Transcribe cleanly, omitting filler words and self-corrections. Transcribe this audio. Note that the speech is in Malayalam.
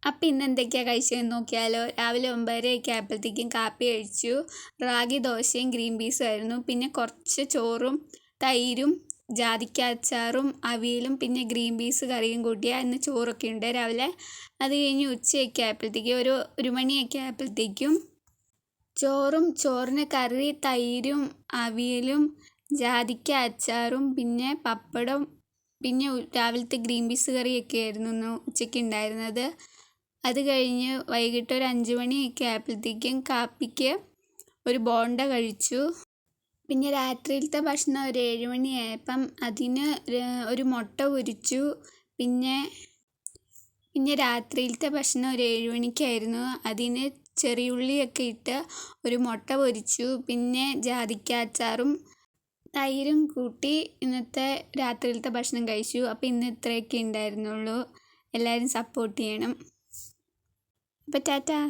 അപ്പം ഇന്ന് എന്തൊക്കെയാണ് കഴിച്ചതെന്ന് നോക്കിയാലോ. രാവിലെ 9:30 ആയപ്പോഴത്തേക്കും കാപ്പി കഴിച്ചു. റാഗി ദോശയും ഗ്രീൻ പീസും ആയിരുന്നു. പിന്നെ കുറച്ച് ചോറും തൈരും ജാതിക്ക അച്ചാറും അവിയലും പിന്നെ ഗ്രീൻ പീസ് കറിയും കൂട്ടിയാൽ ഇന്ന് ചോറൊക്കെ ഉണ്ട് രാവിലെ. അത് കഴിഞ്ഞ് ഉച്ചയൊക്കെ ആയപ്പോഴത്തേക്കും ഒരു മണിയൊക്കെ ആയപ്പോഴത്തേക്കും ചോറിന് കറി തൈരും അവിയലും ജാതിക്ക അച്ചാറും പിന്നെ പപ്പടം പിന്നെ രാവിലത്തെ ഗ്രീൻ പീസ് കറിയൊക്കെ ആയിരുന്നു ഇന്ന് ഉച്ചയ്ക്ക് ഉണ്ടായിരുന്നത്. അത് കഴിഞ്ഞ് വൈകിട്ട് ഒരു 5 മണിയൊക്കെ ആയപ്പോഴത്തേക്കും കാപ്പിക്ക് ഒരു ബോണ്ട കഴിച്ചു. പിന്നെ രാത്രിയിലത്തെ ഭക്ഷണം ഒരു 7 മണിയായപ്പം അതിന് ഒരു മുട്ട പൊരിച്ചു. പിന്നെ രാത്രിയിലത്തെ ഭക്ഷണം ഒരു 7 മണിക്കായിരുന്നു. അതിന് ചെറിയുള്ളിയൊക്കെ ഇട്ട് ഒരു മുട്ട പൊരിച്ചു. പിന്നെ ജാതിക്ക അച്ചാറും തൈരും കൂട്ടി ഇന്നത്തെ രാത്രിയിലത്തെ ഭക്ഷണം കഴിച്ചു. അപ്പോൾ ഇന്ന് ഇത്രയൊക്കെ ഉണ്ടായിരുന്നുള്ളൂ. എല്ലാവരും സപ്പോർട്ട് ചെയ്യണം. അപ്പോൾ ടാറ്റാ.